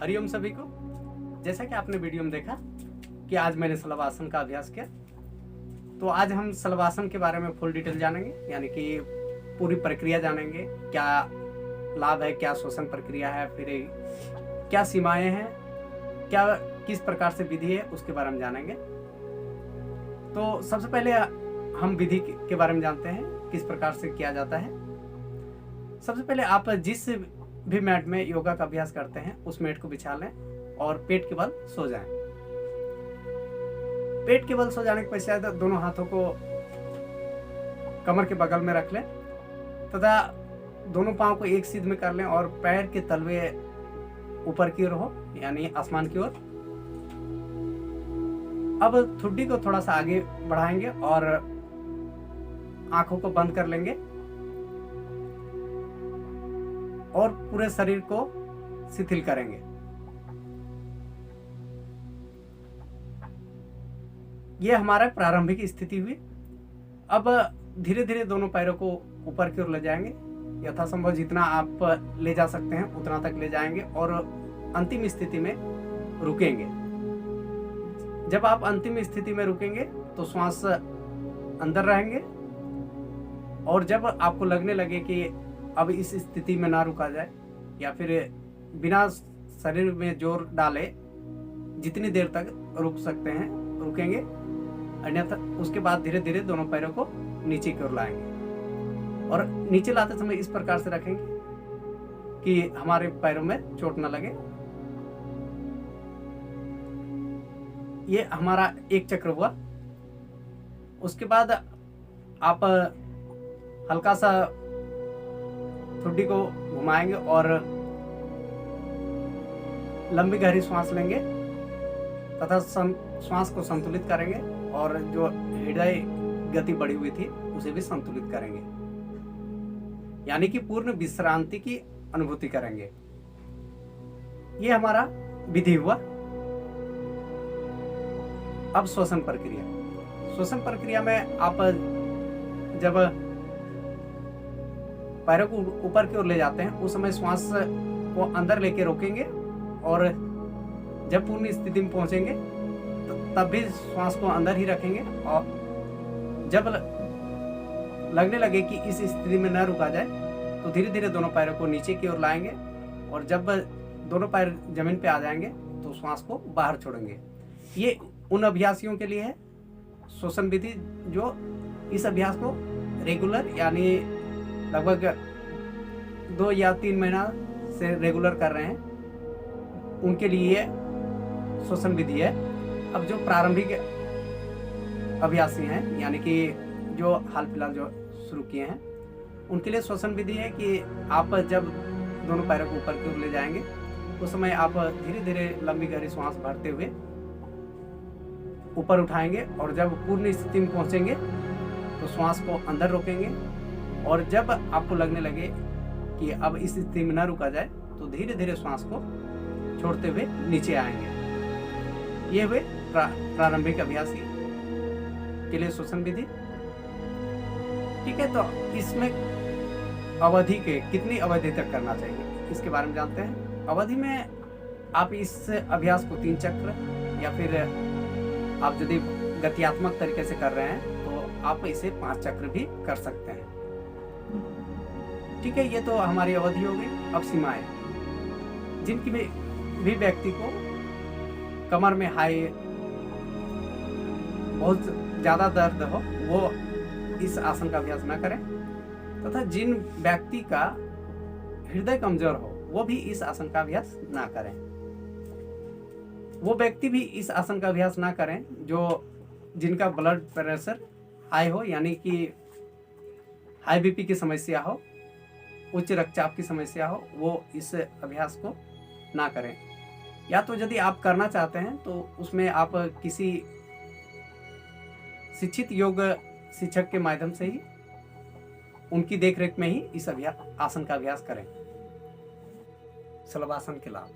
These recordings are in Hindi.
हरिओम सभी को। जैसा कि आपने वीडियो में देखा कि आज मैंने शलभासन का अभ्यास किया, तो आज हम शलभासन के बारे में फुल डिटेल जानेंगे, यानी कि पूरी प्रक्रिया जानेंगे। क्या लाभ है, क्या श्वसन प्रक्रिया है, फिर क्या सीमाएं हैं, क्या किस प्रकार से विधि है, उसके बारे में जानेंगे। तो सबसे पहले हम विधि के बारे में जानते हैं, किस प्रकार से किया जाता है। सबसे पहले आप जिस भी मैट में योगा का अभ्यास करते हैं उस मैट को बिछा लें और पेट के बल सो जाएं। पेट के बल सो जाने के पश्चात दोनों हाथों को कमर के बगल में रख लें तथा दोनों पांव को एक सीध में कर लें और पैर के तलवे ऊपर की ओर हो, यानी आसमान की ओर। अब ठुड्डी को थोड़ा सा आगे बढ़ाएंगे और आंखों को बंद कर लेंगे और पूरे शरीर को शिथिल करेंगे। यह हमारा प्रारंभिक स्थिति हुई। अब धीरे धीरे दोनों पैरों को ऊपर की ओर ले जाएंगे, यथासंभव जितना आप ले जा सकते हैं उतना तक ले जाएंगे और अंतिम स्थिति में रुकेंगे। जब आप अंतिम स्थिति में रुकेंगे तो श्वास अंदर रहेंगे और जब आपको लगने लगे कि अब इस स्थिति में ना रुका जाए या फिर बिना शरीर में जोर डाले जितनी देर तक रुक सकते हैं रुकेंगे, अन्यथा उसके बाद धीरे धीरे दोनों पैरों को नीचे की ओर लाएंगे और नीचे लाते समय इस प्रकार से रखेंगे कि हमारे पैरों में चोट न लगे। ये हमारा एक चक्र हुआ। उसके बाद आप हल्का सा ठुड्डी को घुमाएंगे और लंबी गहरी श्वास लेंगे तथा श्वास को संतुलित करेंगे और जो हृदय गति बढ़ी हुई थी उसे भी संतुलित करेंगे, यानी कि पूर्ण विश्रांति की अनुभूति करेंगे। ये हमारा विधि हुआ। अब श्वसन प्रक्रिया। श्वसन प्रक्रिया में आप जब पैरों को ऊपर की ओर ले जाते हैं उस समय श्वास को अंदर लेके रोकेंगे और जब पूर्ण स्थिति में पहुंचेंगे तब भी श्वास को अंदर ही रखेंगे और जब लगने लगे कि इस स्थिति में न रुका जाए तो धीरे धीरे दोनों पैरों को नीचे की ओर लाएंगे और जब दोनों पैर जमीन पे आ जाएंगे तो श्वास को बाहर छोड़ेंगे। ये उन अभ्यासियों के लिए है श्वसन विधि जो इस अभ्यास को रेगुलर यानी लगभग 2 या 3 महीना से रेगुलर कर रहे हैं, उनके लिए श्वसन विधि है। अब जो प्रारंभिक अभ्यासी हैं, यानी कि जो हाल फिलहाल जो शुरू किए हैं, उनके लिए श्वसन विधि है कि आप जब दोनों पैरों को ऊपर की ओर ले जाएंगे उस समय आप धीरे धीरे लंबी गहरी श्वास भरते हुए ऊपर उठाएंगे और जब पूर्ण स्थिति में पहुंचेंगे तो श्वास को अंदर रोकेंगे और जब आपको लगने लगे कि अब इस स्थिति में न रुका जाए तो धीरे धीरे श्वास को छोड़ते हुए नीचे आएंगे। ये हुए प्रारंभिक अभ्यासी के लिए श्वसन विधि। ठीक है, तो इसमें अवधि के कितनी अवधि तक करना चाहिए इसके बारे में जानते हैं। अवधि में आप इस अभ्यास को 3 चक्र या फिर आप यदि गत्यात्मक तरीके से कर रहे हैं तो आप इसे 5 चक्र भी कर सकते हैं। ठीक है, ये तो हमारी अवधि हो गई। अब सीमाएं। जिनकी भी व्यक्ति को कमर में हाई बहुत ज़्यादा दर्द हो वो इस आसन का अभ्यास ना करें तथा जिन व्यक्ति का हृदय कमजोर हो वो भी इस आसन का अभ्यास ना करें। वो व्यक्ति भी इस आसन का अभ्यास ना करें जिनका ब्लड प्रेशर हाई हो, यानी कि हाई बीपी की समस्या हो, उच्च रक्तचाप की समस्या हो, वो इस अभ्यास को ना करें। या तो यदि आप करना चाहते हैं तो उसमें आप किसी शिक्षित योग शिक्षक के माध्यम से ही उनकी देखरेख में ही इस आसन का अभ्यास करें। शलभासन के लाभ।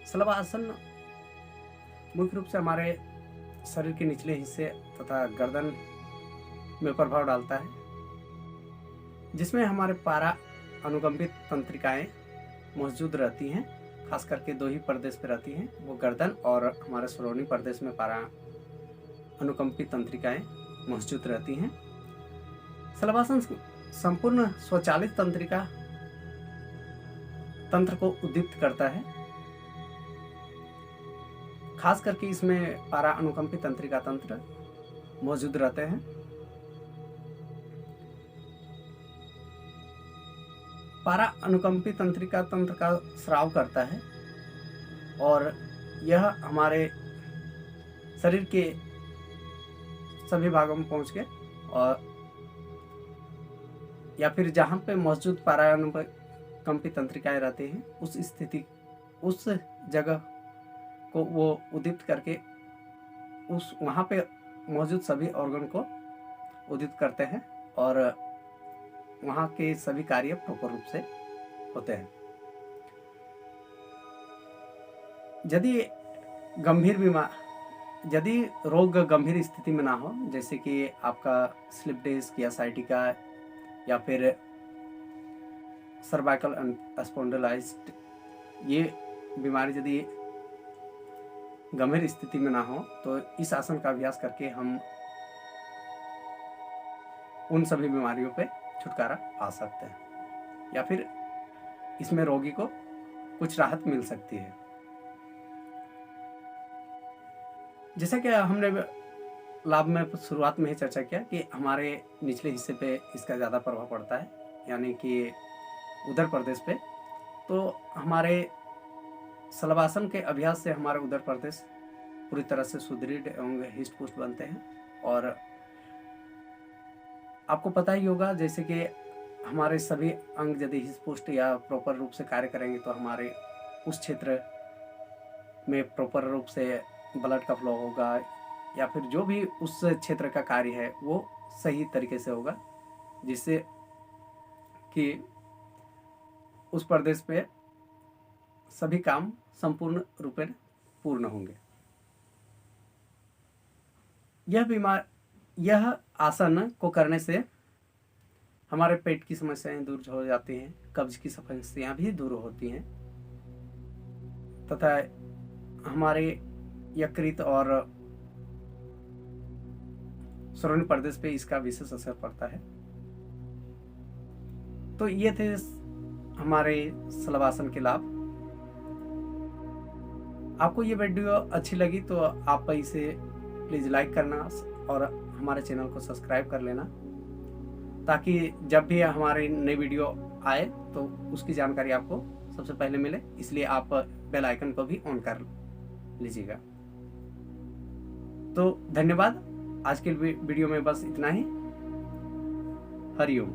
शलभासन मुख्य रूप से हमारे शरीर के निचले हिस्से तथा गर्दन में प्रभाव डालता है, जिसमें हमारे पारा अनुकंपित तंत्रिकाएं मौजूद रहती हैं खास करके दो ही प्रदेश पे रहती हैं, वो गर्दन और हमारे सलोनी प्रदेश में पारा अनुकंपी तंत्रिकाएं मौजूद रहती हैं। शलभासन संपूर्ण स्वचालित तंत्र को उद्दीप्त करता है। खास करके इसमें पारा अनुकंपी तंत्रिका तंत्र मौजूद रहते हैं। पारा अनुकंपी तंत्रिका तंत्र का स्राव करता है और यह हमारे शरीर के सभी भागों में पहुंच के और या फिर जहाँ पे मौजूद पारा अनुकंपी तंत्रिकाएं रहती हैं उस जगह को वो उद्दीप्त करके वहाँ पे मौजूद सभी ऑर्गन को उद्दीप्त करते हैं और वहाँ के सभी कार्य प्रॉपर रूप से होते हैं। यदि रोग गंभीर स्थिति में ना हो, जैसे कि आपका स्लिप डिस्क या साइटिका या फिर सर्वाइकल स्पॉन्डिलाइटिस, ये बीमारी यदि गंभीर स्थिति में ना हो तो इस आसन का अभ्यास करके हम उन सभी बीमारियों पे छुटकारा पा सकते हैं या फिर इसमें रोगी को कुछ राहत मिल सकती है। जैसा कि हमने लाभ में शुरुआत में ही चर्चा किया कि हमारे निचले हिस्से पे इसका ज़्यादा प्रभाव पड़ता है, यानी कि उदर प्रदेश पे। तो हमारे शलभासन के अभ्यास से हमारे उदर प्रदेश पूरी तरह से सुदृढ़ एवं हिष्ट पुष्ट बनते हैं। और आपको पता ही होगा, जैसे कि हमारे सभी अंग यदि हिष्ट पुष्ट या प्रॉपर रूप से कार्य करेंगे तो हमारे उस क्षेत्र में प्रॉपर रूप से ब्लड का फ्लो होगा या फिर जो भी उस क्षेत्र का कार्य है वो सही तरीके से होगा, जिससे कि उस प्रदेश पे सभी काम संपूर्ण रूप में पूर्ण होंगे। यह आसन को करने से हमारे पेट की समस्याएं दूर हो जाती हैं, कब्ज की समस्याएं भी दूर होती हैं तथा हमारे यकृत और श्रोणी प्रदेश पे इसका विशेष असर पड़ता है। तो ये थे हमारे शलभासन के लाभ। आपको ये वीडियो अच्छी लगी तो आप इसे प्लीज़ लाइक करना और हमारे चैनल को सब्सक्राइब कर लेना, ताकि जब भी हमारी नई वीडियो आए तो उसकी जानकारी आपको सबसे पहले मिले। इसलिए आप बेल आइकन को भी ऑन कर लीजिएगा। तो धन्यवाद। आज के वीडियो में बस इतना ही। हरिओम।